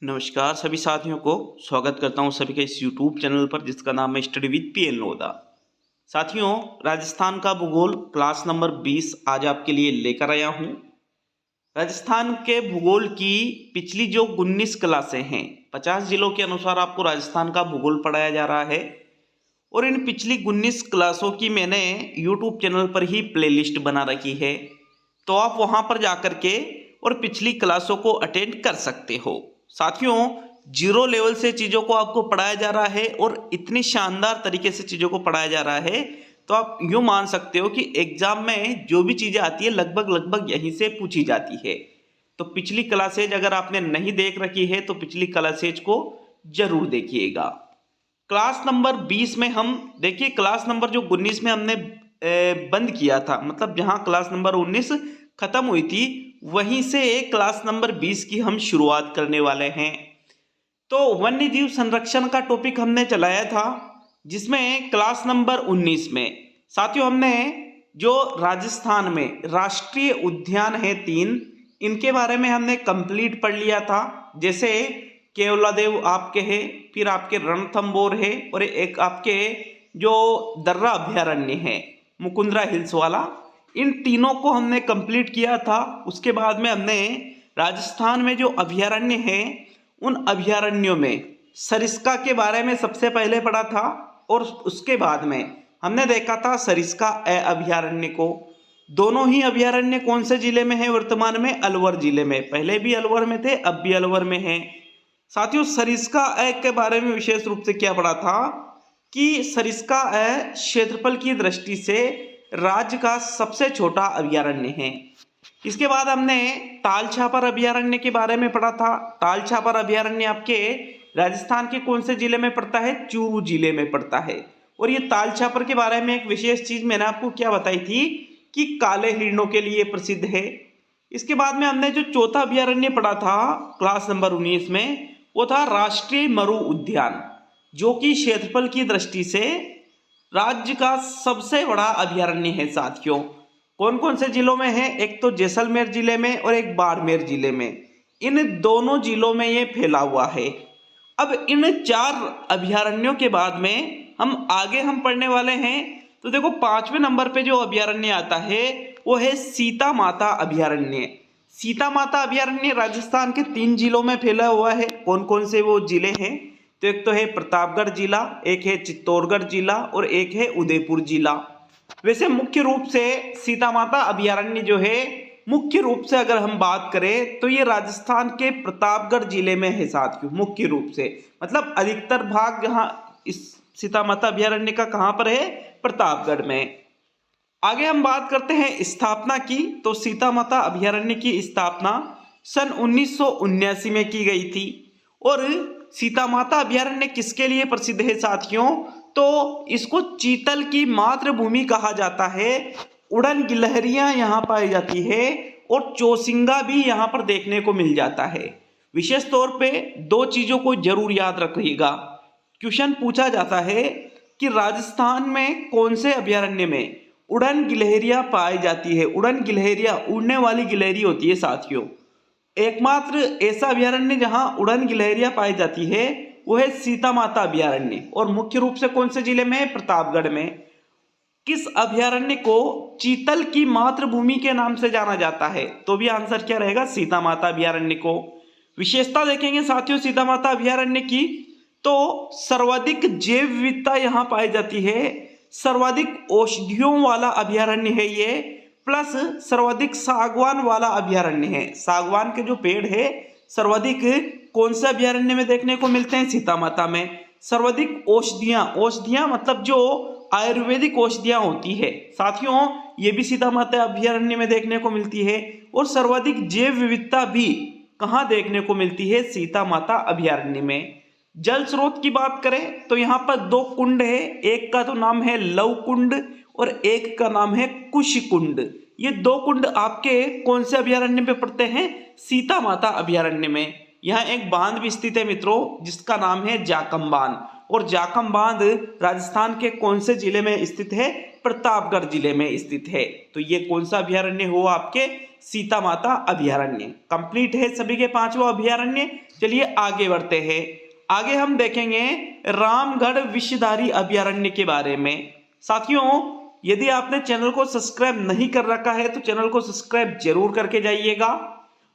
नमस्कार सभी साथियों को स्वागत करता हूं सभी के इस YouTube चैनल पर जिसका नाम है स्टडी विद पीएन लोधा। साथियों, राजस्थान का भूगोल क्लास नंबर 20 आज आपके लिए लेकर आया हूं। राजस्थान के भूगोल की पिछली जो 19 क्लासें हैं, 50 जिलों के अनुसार आपको राजस्थान का भूगोल पढ़ाया जा रहा है और इन पिछली 19 क्लासों की मैंने YouTube चैनल पर ही प्लेलिस्ट बना रखी है, तो आप वहां पर जाकर के और पिछली क्लासों को अटेंड कर सकते हो। साथियों, जीरो लेवल से चीज़ों को आपको पढ़ाया जा रहा है और इतनी शानदार तरीके से चीज़ों को पढ़ाया जा रहा है, तो आप यूँ मान सकते हो कि एग्जाम में जो भी चीज़ें आती है लगभग यहीं से पूछी जाती है। तो पिछली क्लासेज अगर आपने नहीं देख रखी है तो पिछली क्लासेज को जरूर देखिएगा। क्लास नंबर 20 में हम देखिए, क्लास नंबर जो 19 में हमने बंद किया था, मतलब जहाँ क्लास नंबर 19 खत्म हुई थी वहीं से क्लास नंबर 20 की हम शुरुआत करने वाले हैं। तो वन्य जीव संरक्षण का टॉपिक हमने चलाया था, जिसमें क्लास नंबर 19 में साथियों हमने जो राजस्थान में राष्ट्रीय उद्यान है 3, इनके बारे में हमने कंप्लीट पढ़ लिया था। जैसे केवलादेव आपके है, फिर आपके रणथंबोर है और एक आपके जो दर्रा अभ्यारण्य है मुकुंदरा हिल्स वाला, इन तीनों को हमने कंप्लीट किया था। उसके बाद में हमने राजस्थान में जो अभ्यारण्य हैं उन अभ्यारण्यों में सरिस्का के बारे में सबसे पहले पढ़ा था और उसके बाद में हमने देखा था सरिस्का अभ्यारण्य को। दोनों ही अभ्यारण्य कौन से जिले में है? वर्तमान में अलवर जिले में, पहले भी अलवर में थे, अब भी अलवर में हैं। साथियों, सरिस्का के बारे में विशेष रूप से क्या पढ़ा था कि सरिस्का क्षेत्रफल की दृष्टि से राज्य का सबसे छोटा अभ्यारण्य है। इसके बाद हमने ताल छापर अभ्यारण्य के बारे में पढ़ा था। ताल छापर अभ्यारण्य आपके राजस्थान के कौन से जिले में पड़ता है? चूरू जिले में पड़ता है। और ये ताल छापर के बारे में एक विशेष चीज मैंने आपको क्या बताई थी कि काले हिरणों के लिए प्रसिद्ध है। इसके बाद में हमने जो चौथा अभ्यारण्य पढ़ा था क्लास नंबर 19 में, वो था राष्ट्रीय मरु उद्यान, जो कि क्षेत्रफल की दृष्टि से राज्य का सबसे बड़ा अभ्यारण्य है। साथियों, कौन कौन से जिलों में है? एक तो जैसलमेर जिले में और एक बाड़मेर जिले में। इन दोनों जिलों में ये फैला हुआ है। अब इन 4 अभ्यारण्यों के बाद में हम आगे पढ़ने वाले हैं। तो देखो, 5वें नंबर पे जो अभ्यारण्य आता है वो है सीता माता अभ्यारण्य। सीता माता अभ्यारण्य राजस्थान के 3 जिलों में फैला हुआ है। कौन कौन से वो जिले हैं? तो एक तो है प्रतापगढ़ जिला, एक है चित्तौड़गढ़ जिला और एक है उदयपुर जिला। वैसे मुख्य रूप से सीता माता अभ्यारण्य जो है, मुख्य रूप से अगर हम बात करें तो ये राजस्थान के प्रतापगढ़ जिले में है साथियों। मुख्य रूप से मतलब अधिकतर भाग जहाँ इस सीता माता अभ्यारण्य का कहाँ पर है? प्रतापगढ़ में। आगे हम बात करते हैं स्थापना की। तो सीता माता अभ्यारण्य की स्थापना सन 1979 में की गई थी। और सीता माता अभ्यारण्य किसके लिए प्रसिद्ध है साथियों? तो इसको चीतल की मातृभूमि कहा जाता है। उड़न गिलहरियां यहाँ पाई जाती है और चौसिंगा भी यहाँ पर देखने को मिल जाता है। विशेष तौर पे 2 चीजों को जरूर याद रखिएगा। क्वेश्चन पूछा जाता है कि राजस्थान में कौन से अभ्यारण्य में उड़न गिलहरियां पाई जाती है? उड़न गिलहरियां उड़ने वाली गिलहरी होती है साथियों। एकमात्र ऐसा अभ्यारण्य जहां उड़न गिलहरियां पाई जाती है वो है सीता माता अभ्यारण्य। और मुख्य रूप से कौन से जिले में? प्रतापगढ़ में। किस अभ्यारण्य को चीतल की मातृभूमि के नाम से जाना जाता है? तो भी आंसर क्या रहेगा? सीता माता अभ्यारण्य को। विशेषता देखेंगे साथियों सीता माता अभ्यारण्य की, तो सर्वाधिक जैव विविधता यहाँ पाई जाती है। सर्वाधिक औषधियों वाला अभ्यारण्य है ये, प्लस सर्वाधिक सागवान वाला अभ्यारण्य है। सागवान के जो पेड़ है सर्वाधिक कौन से अभ्यारण्य में देखने को मिलते हैं? सीता माता में। सर्वाधिक औषधियां मतलब जो आयुर्वेदिक औषधियां होती है साथियों, ये भी सीता माता अभ्यारण्य में देखने को मिलती है। और सर्वाधिक जैव विविधता भी कहाँ देखने को मिलती है? सीता माता अभ्यारण्य में। जल स्रोत की बात करें तो यहाँ पर 2 कुंड है। एक का तो नाम है लव कुंड और एक का नाम है कुश कुंड। ये 2 कुंड आपके कौन से अभ्यारण्य में पड़ते हैं? सीता माता अभ्यारण्य में। यहाँ एक बांध भी स्थित है मित्रों, जिसका नाम है जाकम बांध। और जाकम बांध राजस्थान के कौन से जिले में स्थित है? प्रतापगढ़ जिले में स्थित है। तो ये कौन सा अभ्यारण्य हुआ? आपके सीता माता अभ्यारण्य। कंप्लीट है सभी के 5वां अभ्यारण्य। चलिए आगे बढ़ते हैं। आगे हम देखेंगे रामगढ़ विषधारी अभयारण्य के बारे में। साथियों, यदि आपने चैनल को सब्सक्राइब नहीं कर रखा है तो चैनल को सब्सक्राइब जरूर करके जाइएगा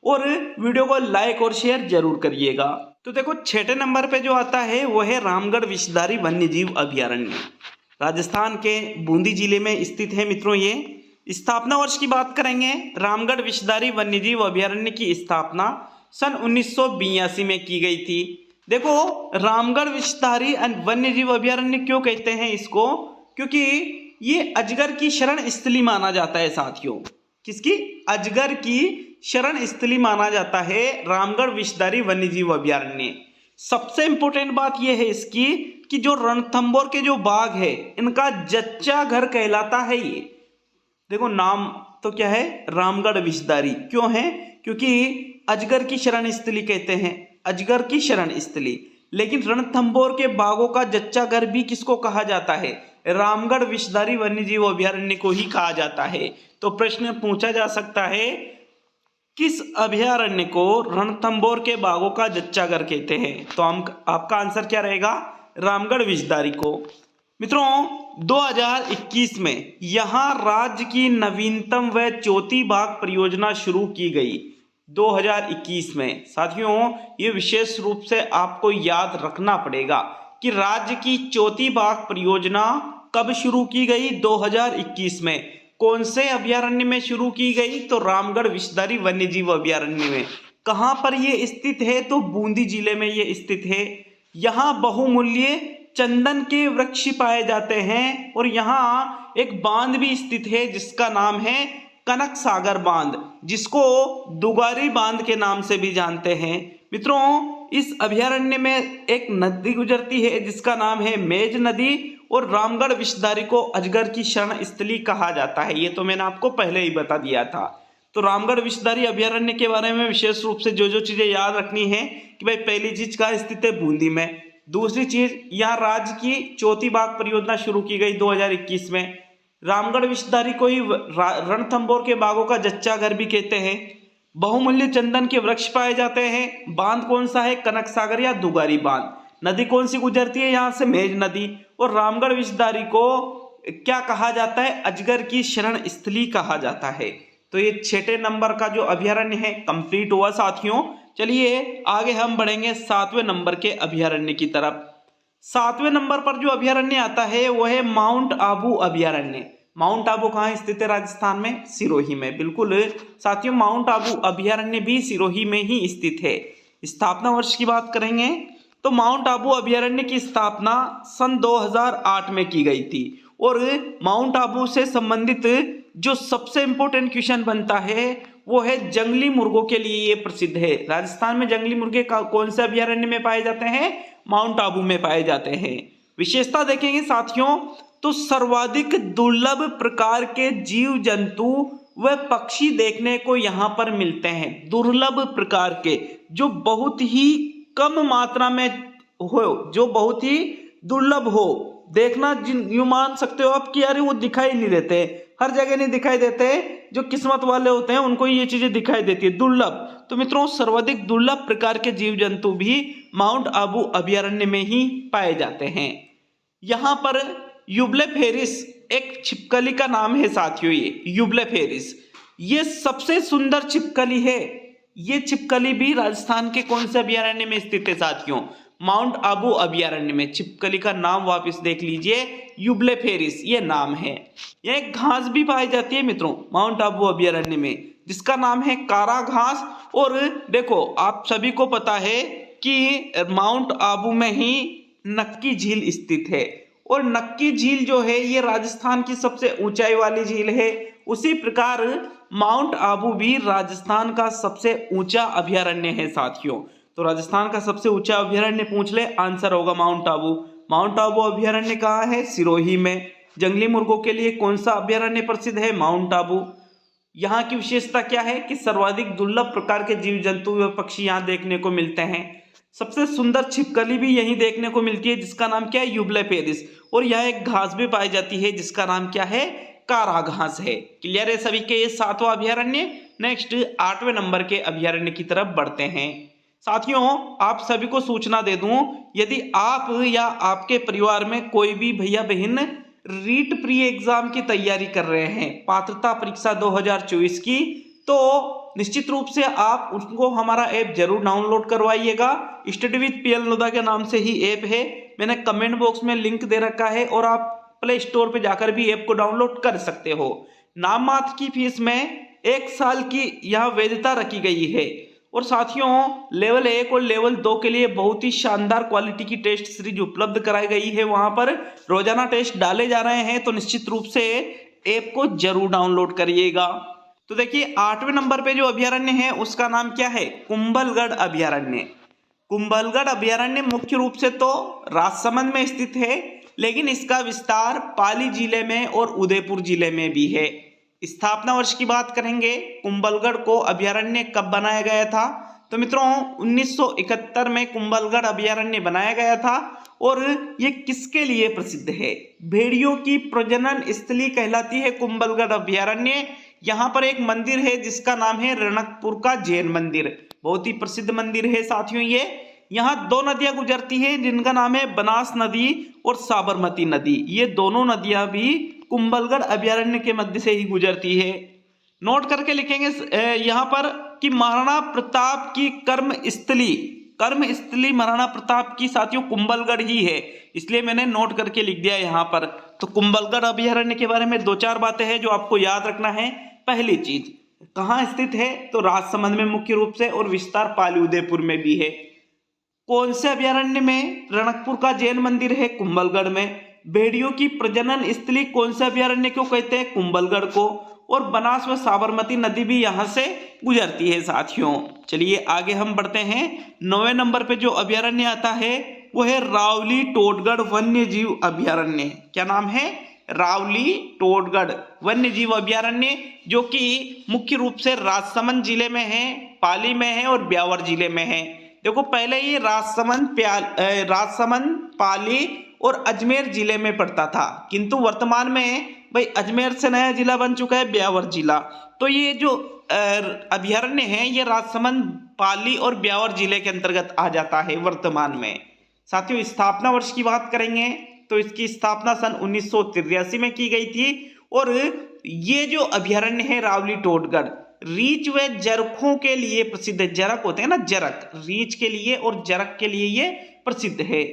और वीडियो को लाइक और शेयर जरूर करिएगा। तो देखो, छठे नंबर पे जो आता है वो है रामगढ़ विषधारी वन्यजीव अभयारण्य। राजस्थान के बूंदी जिले में स्थित है मित्रों। ये स्थापना वर्ष की बात करेंगे, रामगढ़ विषधारी वन्यजीव अभयारण्य की स्थापना सन 1982 में की गई थी। देखो, रामगढ़ विषधारी वन्यजीव अभयारण्य क्यों कहते हैं इसको? क्योंकि ये अजगर की शरण स्थली माना जाता है साथियों। किसकी? अजगर की शरण स्थली माना जाता है रामगढ़ विषधारी वन्यजीव अभयारण्य। सबसे इंपॉर्टेंट बात यह है इसकी कि जो रणथंभौर के जो बाघ है इनका जच्चा घर कहलाता है ये। देखो, नाम तो क्या है? रामगढ़ विषधारी। क्यों है? क्योंकि अजगर की शरण स्थली कहते हैं, अजगर की शरण स्थली। लेकिन रणथंभौर के बाघों का जच्चा घर भी किसको कहा जाता है? रामगढ़ विषधारी वन्यजीव अभयारण्य को ही कहा जाता है। तो प्रश्न पूछा जा सकता है, किस अभयारण्य को रणथंभौर के बाघों का जच्चा घर कहते हैं? तो आपका आंसर क्या रहेगा? रामगढ़ विषधारी को। मित्रों, 2021 में यहां राज्य की नवीनतम व चौथी बाघ परियोजना शुरू की गई। 2021 में साथियों, ये विशेष रूप से आपको याद रखना पड़ेगा कि राज्य की चौथी बाघ परियोजना कब शुरू की गई? 2021 में। कौन से अभयारण्य में शुरू की गई? तो रामगढ़ विषधारी वन्यजीव अभयारण्य में। कहां पर ये स्थित है? तो बूंदी जिले में ये स्थित है। यहाँ बहुमूल्य चंदन के वृक्ष पाए जाते हैं और यहाँ एक बांध भी स्थित है जिसका नाम है कनक सागर बांध, जिसको दुगारी बांध के नाम से भी जानते हैं। मित्रों, इस अभयारण्य में एक नदी गुजरती है जिसका नाम है मेज नदी और रामगढ़ विषधारी को अजगर की शरण स्थली कहा जाता है। ये तो मैंने आपको पहले ही बता दिया था। तो रामगढ़ विषधारी अभयारण्य के बारे में विशेष रूप से जो चीजें याद रखनी है कि भाई, पहली चीज कहाँ स्थित है? बूंदी में। दूसरी चीज, यहाँ राज्य की चौथी बाघ परियोजना शुरू की गई 2021 में। रामगढ़ विषधारी को ही रणथंभौर के बाघों का जच्चा घर भी कहते हैं। बहुमूल्य चंदन के वृक्ष पाए जाते हैं। बांध कौन सा है? कनक सागर या दुगारी बांध। नदी कौन सी गुजरती है यहाँ से? मेज नदी। और रामगढ़ विषधारी को क्या कहा जाता है? अजगर की शरण स्थली कहा जाता है। तो ये छठे नंबर का जो अभयारण्य है कंप्लीट हुआ साथियों। चलिए आगे हम बढ़ेंगे 7वें नंबर के अभयारण्य की तरफ। 7वें नंबर पर जो अभयारण्य आता है वो है माउंट आबू अभयारण्य। माउंट आबू कहाँ स्थित है? राजस्थान में, सिरोही में। बिल्कुल साथियों, माउंट आबू अभयारण्य भी सिरोही में ही स्थित है। स्थापना वर्ष की बात करेंगे तो माउंट आबू अभयारण्य की स्थापना सन 2008 में की गई थी। और माउंट आबू से संबंधित जो सबसे इंपॉर्टेंट क्वेश्चन बनता है वो है जंगली मुर्गों के लिए ये प्रसिद्ध है। राजस्थान में जंगली मुर्गे कौन से अभयारण्य में पाए जाते हैं? माउंट आबू में पाए जाते हैं। विशेषता देखेंगे साथियों तो सर्वाधिक दुर्लभ प्रकार के जीव जंतु व पक्षी देखने को यहाँ पर मिलते हैं। दुर्लभ प्रकार के, जो बहुत ही कम मात्रा में हो, जो बहुत ही दुर्लभ हो। देखना यूं मान सकते हो आप कि यार वो दिखाई नहीं देते, हर जगह नहीं दिखाई देते। जो किस्मत वाले होते हैं उनको ये चीजें दिखाई देती है, दुर्लभ। तो मित्रों, सर्वाधिक दुर्लभ प्रकार के जीव जंतु भी माउंट आबू अभयारण्य में ही पाए जाते हैं। यहाँ पर यूबलेफेरिस एक छिपकली का नाम है साथियों। ये यूबलेफेरिस ये सबसे सुंदर छिपकली है। ये छिपकली भी राजस्थान के कौन से अभयारण्य में स्थित है साथियों? माउंट आबू अभयारण्य में। छिपकली का नाम वापस देख लीजिए, यूबलेफेरिस ये नाम है। यह एक घास भी पाई जाती है मित्रों माउंट आबू अभयारण्य में, जिसका नाम है कारा घास। और देखो, आप सभी को पता है कि माउंट आबू में ही नक्की झील स्थित है। और नक्की झील जो है ये राजस्थान की सबसे ऊंचाई वाली झील है। उसी प्रकार माउंट आबू भी राजस्थान का सबसे ऊंचा अभयारण्य है साथियों। तो राजस्थान का सबसे ऊंचा अभयारण्य पूछ ले, आंसर होगा माउंट आबू। माउंट आबू अभयारण्य कहाँ है? सिरोही में। जंगली मुर्गों के लिए कौन सा अभयारण्य प्रसिद्ध है? माउंट आबू। यहाँ की विशेषता क्या है कि सर्वाधिक दुर्लभ प्रकार के जीव जंतु व पक्षी यहाँ देखने को मिलते हैं। सबसे सुंदर छिपकली भी यहीं देखने को मिलती है, जिसका नाम क्या है? यूबलेफेरिस। और यह एक घास भी पाई जाती है जिसका नाम क्या है? कारा घास है। क्लियर है सभी के? ये 7वां अभयारण्य। नेक्स्ट 8वें नंबर के अभयारण्य की तरफ बढ़ते हैं। साथियों, आप सभी को सूचना दे दूं, यदि आप या आपके परिवार में कोई भी भैया बहन रीट प्री एग्जाम की तैयारी कर रहे हैं, पात्रता परीक्षा 2024 की, तो निश्चित रूप से आप उनको हमारा ऐप जरूर डाउनलोड करवाइएगा। स्टडी विद पीएल नोदा के नाम से ही ऐप है, मैंने कमेंट बॉक्स में लिंक दे रखा है और आप प्ले स्टोर पे जाकर भी ऐप को डाउनलोड कर सकते हो। नाम मात्र की फीस में 1 साल की यहाँ वैधता रखी गई है और साथियों, लेवल 1 और लेवल 2 के लिए बहुत ही शानदार क्वालिटी की टेस्ट सीरीज उपलब्ध कराई गई है। वहां पर रोजाना टेस्ट डाले जा रहे हैं, तो निश्चित रूप से ऐप को जरूर डाउनलोड करिएगा। तो देखिए, 8वें नंबर पे जो अभयारण्य है उसका नाम क्या है? कुंभलगढ़ अभयारण्य। कुंभलगढ़ अभयारण्य मुख्य रूप से तो राजसमंद में स्थित है, लेकिन इसका विस्तार पाली जिले में और उदयपुर जिले में भी है। स्थापना वर्ष की बात करेंगे, कुंभलगढ़ को अभयारण्य कब बनाया गया था? तो मित्रों, 1971 में कुंभलगढ़ अभयारण्य बनाया गया था और ये किसके लिए प्रसिद्ध है? भेड़ियों की प्रजनन स्थली कहलाती है कुंभलगढ़ अभयारण्य। यहाँ पर एक मंदिर है जिसका नाम है रणकपुर का जैन मंदिर, बहुत ही प्रसिद्ध मंदिर है साथियों। ये यहाँ 2 नदियां गुजरती हैं जिनका नाम है बनास नदी और साबरमती नदी। ये दोनों नदियां भी कुंभलगढ़ अभयारण्य के मध्य से ही गुजरती है। नोट करके लिखेंगे यहाँ पर कि महाराणा प्रताप की कर्म स्थली महाराणा प्रताप की साथियों कुंभलगढ़ ही है, इसलिए मैंने नोट करके लिख दिया यहाँ पर। तो कुंभलगढ़ अभयारण्य के बारे में 2-4 बातें हैं जो आपको याद रखना है। पहली चीज, कहाँ स्थित है? तो राजसमंद में मुख्य रूप से, और विस्तार पाली उदयपुर में भी है। कौन से अभयारण्य में? रणकपुर का जैन मंदिर है कुंभलगढ़ में। भेड़ियों की प्रजनन स्थली कौन से अभयारण्य को कहते हैं? कुंभलगढ़ को। और बनास व साबरमती नदी भी यहां से गुजरती है साथियों। चलिए आगे हम बढ़ते हैं। 9वें नंबर पे जो अभयारण्य आता है वो है रावली टोडगढ़ वन्य जीव अभयारण्य। क्या नाम है? रावली टोडगढ़ वन्य जीव अभयारण्य, जो कि मुख्य रूप से राजसमंद जिले में है, पाली में है और ब्यावर जिले में है। देखो, पहले ये राजसमंद, पाली और अजमेर जिले में पड़ता था, किंतु वर्तमान में भाई अजमेर से नया जिला बन चुका है ब्यावर जिला। तो ये जो अभयारण्य है ये राजसमंद, पाली और ब्यावर जिले के अंतर्गत आ जाता है वर्तमान में। साथियों, स्थापना वर्ष की बात करेंगे तो इसकी स्थापना सन 1983 में की गई थी। और ये जो अभयारण्य है रावली टोडगढ़, रीछ व जरखों के लिए प्रसिद्ध है। जरक होते हैं ना, जरक, रीछ के लिए और जरक के लिए ये प्रसिद्ध है।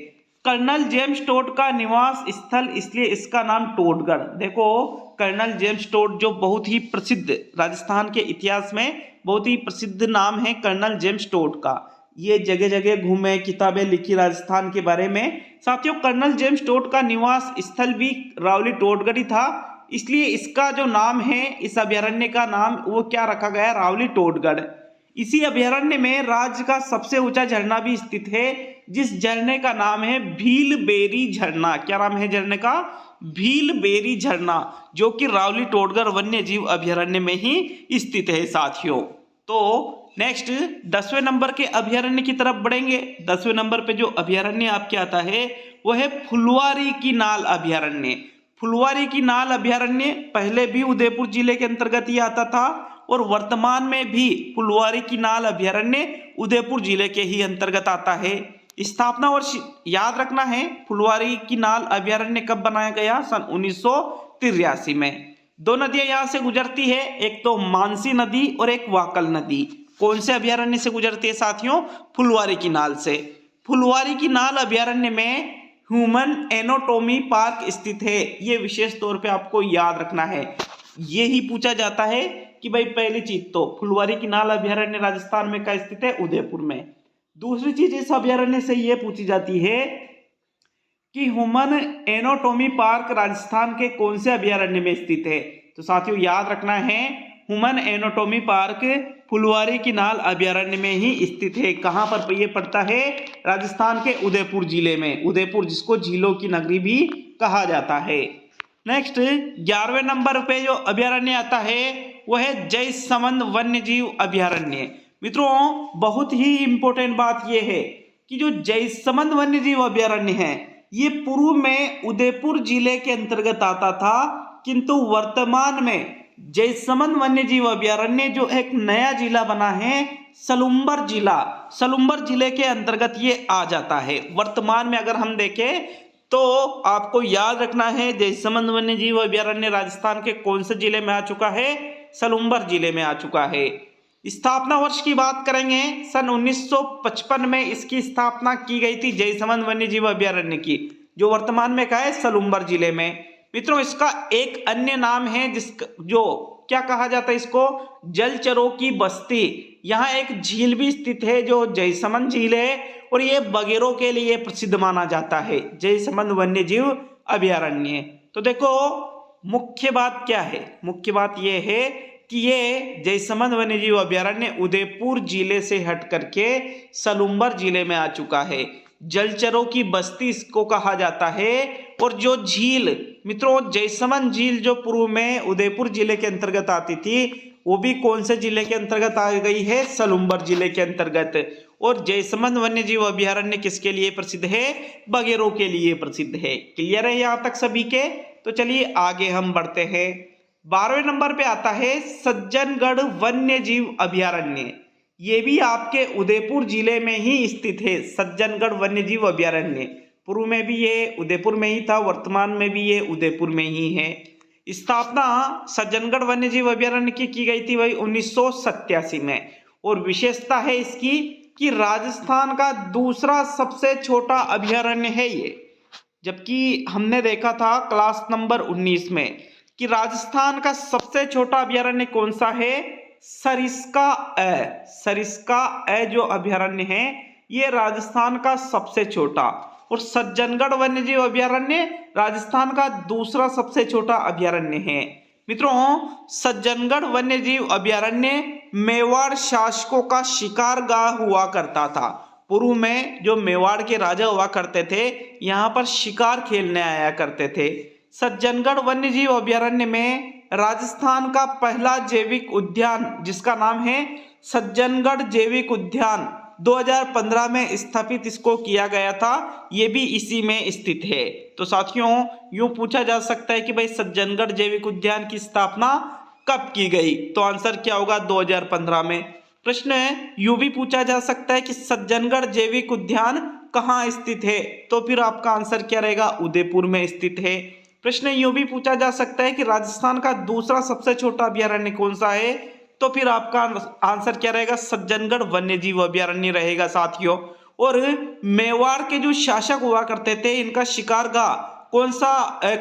कर्नल जेम्स टोड का निवास स्थल, इसलिए इसका नाम टोडगढ़। देखो, कर्नल जेम्स टोड जो बहुत ही प्रसिद्ध, राजस्थान के इतिहास में बहुत ही प्रसिद्ध नाम है कर्नल जेम्स टोड का। ये जगह जगह घूमे, किताबें लिखी राजस्थान के बारे में। साथियों, कर्नल जेम्स टोड का निवास स्थल भी रावली टोडगढ़ ही था, इसलिए इसका जो नाम है, इस अभयारण्य का नाम वो क्या रखा गया? रावली टोडगढ़। इसी अभयारण्य में राज्य का सबसे ऊंचा झरना भी स्थित है, जिस झरने का नाम है भीलबेरी झरना। क्या नाम है झरने का? भीलबेरी झरना, जो कि रावली टोडगढ़ वन्य जीव अभयारण्य में ही स्थित है साथियों। तो नेक्स्ट 10वें नंबर के अभयारण्य की तरफ बढ़ेंगे। 10वें नंबर पे जो अभयारण्य आपके आता है वो है फुलवारी की नाल अभयारण्य। फुलवारी की नाल अभयारण्य पहले भी उदयपुर जिले के अंतर्गत ही आता था और वर्तमान में भी फुलवारी की नाल अभयारण्य उदयपुर जिले के ही अंतर्गत आता है। स्थापना वर्ष याद रखना है। फुलवारी की नाल अभयारण्य कब बनाया गया? सन 1983 में। 2 नदियां यहां से गुजरती है, एक तो मानसी नदी और एक वाकल नदी। कौन से अभयारण्य से गुजरती है साथियों? फुलवारी की नाल से। फुलवारी की नाल अभयारण्य में ह्यूमन एनाटॉमी पार्क स्थित है। ये विशेष तौर पे आपको याद रखना है। ये ही पूछा जाता है कि भाई पहली चीज तो फुलवारी की नाल अभयारण्य राजस्थान में कहाँ स्थित है? उदयपुर में। दूसरी चीज इस अभयारण्य से ये पूछी जाती है कि ह्यूमन एनाटॉमी पार्क राजस्थान के कौन से अभयारण्य में स्थित है? तो साथियों याद रखना है, ह्यूमन एनाटॉमी पार्क फुलवारी की नाल अभयारण्य में ही स्थित है। कहां पर ये पड़ता है? राजस्थान के उदयपुर जिले में। उदयपुर जिसको झीलों की नगरी भी कहा जाता है। नेक्स्ट 11वें नंबर पे जो अभयारण्य आता है वो है जयसमंद वन्य जीव अभयारण्य। मित्रों, बहुत ही इंपॉर्टेंट बात यह है कि जो जयसमंद वन्य जीव अभयारण्य है ये पूर्व में उदयपुर जिले के अंतर्गत आता था, किंतु वर्तमान में जयसमंद वन्यजीव अभयारण्य जो एक नया जिला बना है, सलुम्बर जिला, सलुम्बर जिले के अंतर्गत ये आ जाता है। वर्तमान में अगर हम देखें तो आपको याद रखना है, जयसमंद वन्यजीव अभयारण्य राजस्थान के कौन से जिले में आ चुका है? सलुम्बर जिले में आ चुका है। स्थापना वर्ष की बात करेंगे, सन 1955 में इसकी स्थापना की गई थी, जयसमंद वन्यजीव अभयारण्य की, जो वर्तमान में कहा है सलुम्बर जिले में। मित्रों, इसका एक अन्य नाम है जिसका जो क्या कहा जाता है इसको? जलचरों की बस्ती। यहाँ एक झील भी स्थित है जो जयसमंद झील है, और ये बगेरों के लिए प्रसिद्ध माना जाता है, जयसमंद वन्यजीव अभयारण्य। तो देखो मुख्य बात क्या है? मुख्य बात यह है कि ये जयसमंद वन्यजीव अभयारण्य उदयपुर जिले से हट करके सलुम्बर जिले में आ चुका है। जलचरों की बस्ती इसको कहा जाता है। और जो झील मित्रों, जयसमंद झील जो पूर्व में उदयपुर जिले के अंतर्गत आती थी, वो भी कौन से जिले के अंतर्गत आ गई है? सलुम्बर जिले के अंतर्गत। और जयसमंद वन्यजीव अभयारण्य किसके लिए प्रसिद्ध है? बगेरों के लिए प्रसिद्ध है। क्लियर है यहाँ तक सभी के? तो चलिए आगे हम बढ़ते हैं। 12वें नंबर पे आता है सज्जनगढ़ वन्यजीव अभयारण्य। ये भी आपके उदयपुर जिले में ही स्थित है, सज्जनगढ़ वन्यजीव अभयारण्य। पूर्व में भी ये उदयपुर में ही था, वर्तमान में भी ये उदयपुर में ही है। स्थापना सज्जनगढ़ वन्यजीव अभयारण्य की गई थी वही 1987 में। और विशेषता है इसकी कि राजस्थान का दूसरा सबसे छोटा अभयारण्य है ये। जबकि हमने देखा था क्लास नंबर 19 में कि राजस्थान का सबसे छोटा अभयारण्य कौन सा है? सरिस्का ए। सरिस्का ए जो अभयारण्य है ये राजस्थान का सबसे छोटा, और सज्जनगढ़ वन्यजीव अभयारण्य राजस्थान का दूसरा सबसे छोटा अभयारण्य है। मित्रों, सज्जनगढ़ वन्यजीव अभयारण्य मेवाड़ शासकों का शिकारगाह हुआ करता था। पूर्व में जो मेवाड़ के राजा हुआ करते थे, यहाँ पर शिकार खेलने आया करते थे। सज्जनगढ़ वन्यजीव अभयारण्य में राजस्थान का पहला जैविक उद्यान जिसका नाम है सज्जनगढ़ जैविक उद्यान 2015 में स्थापित इसको किया गया था, ये भी इसी में स्थित है। तो साथियों, यूं पूछा जा सकता है कि भाई सज्जनगढ़ जैविक उद्यान की स्थापना कब की गई? तो आंसर क्या होगा? 2015 में। प्रश्न यूं भी पूछा जा सकता है कि सज्जनगढ़ जैविक उद्यान कहाँ स्थित है? तो फिर आपका आंसर क्या रहेगा? उदयपुर में स्थित है। प्रश्न यूं भी पूछा जा सकता है कि राजस्थान का दूसरा सबसे छोटा अभयारण्य कौन सा है? तो फिर आपका आंसर क्या रहेगा? सज्जनगढ़ वन्यजीव अभयारण्य रहेगा साथियों। और मेवाड़ के जो शासक हुआ करते थे, इनका शिकारगाह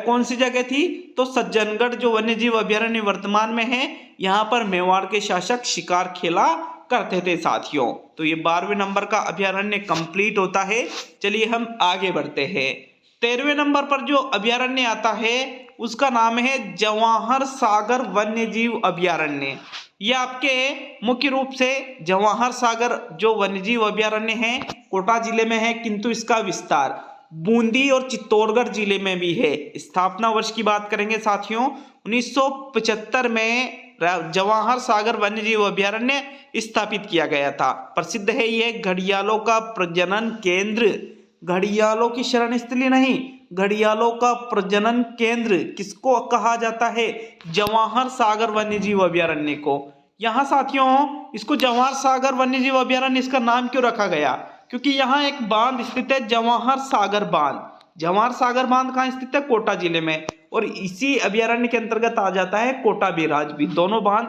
कौन सी जगह थी? तो सज्जनगढ़ जो वन्यजीव अभयारण्य वर्तमान में है, यहाँ पर मेवाड़ के शासक शिकार खेला करते थे साथियों। तो ये 12वें नंबर का अभयारण्य कंप्लीट होता है। चलिए हम आगे बढ़ते हैं। 13वें नंबर पर जो अभयारण्य आता है उसका नाम है जवाहर सागर वन्यजीव अभयारण्य। ये आपके मुख्य रूप से जवाहर सागर जो वन्यजीव अभयारण्य है कोटा जिले में है, किंतु इसका विस्तार बूंदी और चित्तौड़गढ़ जिले में भी है। स्थापना वर्ष की बात करेंगे साथियों, 1975 में जवाहर सागर वन्यजीव अभयारण्य स्थापित किया गया था। प्रसिद्ध है यह घड़ियालों का प्रजनन केंद्र, घड़ियालों की शरण स्थली नहीं, घड़ियालों का प्रजनन केंद्र किसको कहा जाता है? जवाहर सागर वन्यजीव अभयारण्य को। यहाँ साथियों इसको जवाहर सागर वन्यजीव अभयारण्य इसका नाम क्यों रखा गया? क्योंकि यहाँ एक बांध स्थित है, जवाहर सागर बांध। जवाहर सागर बांध कहाँ स्थित है? कोटा जिले में। और इसी अभयारण्य के अंतर्गत आ जाता है कोटा बैराज भी। दोनों बांध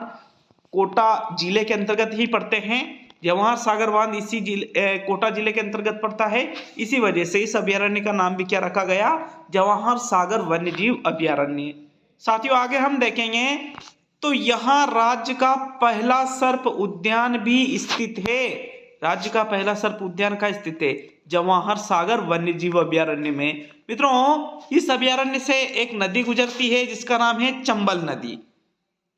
कोटा जिले के अंतर्गत ही पड़ते हैं। जवाहर सागर बांध इसी कोटा जिले के अंतर्गत पड़ता है। इसी वजह से इस अभयारण्य का नाम भी क्या रखा गया? जवाहर सागर वन्यजीव अभयारण्य। साथियों आगे हम देखेंगे तो यहाँ राज्य का पहला सर्प उद्यान भी स्थित है। राज्य का पहला सर्प उद्यान का स्थित है जवाहर सागर वन्यजीव अभयारण्य में। मित्रों इस अभयारण्य से एक नदी गुजरती है जिसका नाम है चंबल नदी।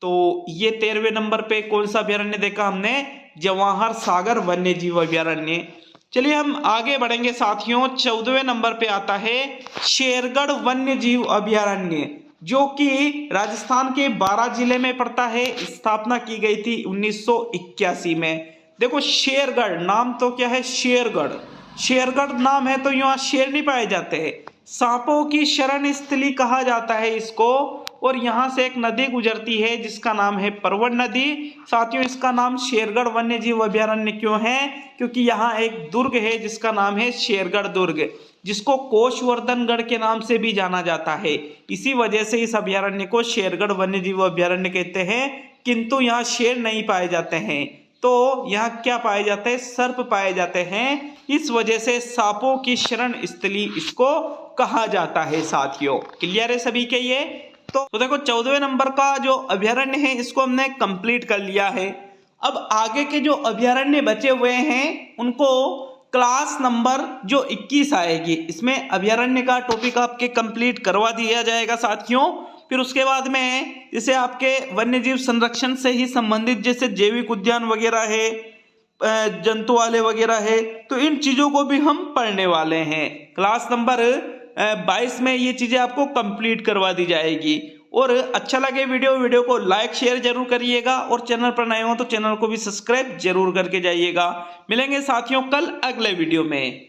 तो ये 13वें नंबर पे कौन सा अभयारण्य देखा हमने? जवाहर सागर वन्यजीव अभयारण्य। चलिए हम आगे बढ़ेंगे साथियों। 14वें नंबर पे आता है शेरगढ़ वन्यजीव अभयारण्य, जो कि राजस्थान के 12 जिले में पड़ता है। स्थापना की गई थी 1981 में। देखो शेरगढ़ नाम तो क्या है? शेरगढ़। शेरगढ़ नाम है तो यहाँ शेर नहीं पाए जाते हैं। सांपों की शरण स्थली कहा जाता है इसको, और यहाँ से एक नदी गुजरती है जिसका नाम है परवड़ नदी। साथियों, इसका नाम शेरगढ़ वन्य जीव अभयारण्य क्यों है? क्योंकि यहाँ एक दुर्ग है जिसका नाम है शेरगढ़ दुर्ग, जिसको कोशवर्धनगढ़ के नाम से भी जाना जाता है। इसी वजह से इस अभयारण्य को शेरगढ़ वन्य जीव अभयारण्य कहते हैं। किंतु यहाँ शेर नहीं पाए जाते हैं, तो यहाँ क्या पाए जाते हैं? सर्प पाए जाते हैं। इस वजह से सांपों की शरण स्थली इसको कहा जाता है। साथियों, क्लियर है सभी के ये? तो देखो 14वें नंबर का जो अभयारण्य है इसको हमने कंप्लीट कर लिया है। अब आगे के जो अभयारण्य बचे हुए हैं उनको क्लास नंबर जो 21 आएगी इसमें अभयारण्य का टॉपिक आपके कंप्लीट करवा दिया जाएगा साथियों। फिर उसके बाद में जैसे आपके वन्य जीव संरक्षण से ही संबंधित जैसे जैविक उद्यान वगैरह है, जंतुआलय वगैरह है, तो इन चीजों को भी हम पढ़ने वाले हैं। क्लास नंबर 22 में ये चीजें आपको कंप्लीट करवा दी जाएगी। और अच्छा लगे वीडियो को लाइक शेयर जरूर करिएगा और चैनल पर नए हो तो चैनल को भी सब्सक्राइब जरूर करके जाइएगा। मिलेंगे साथियों कल अगले वीडियो में।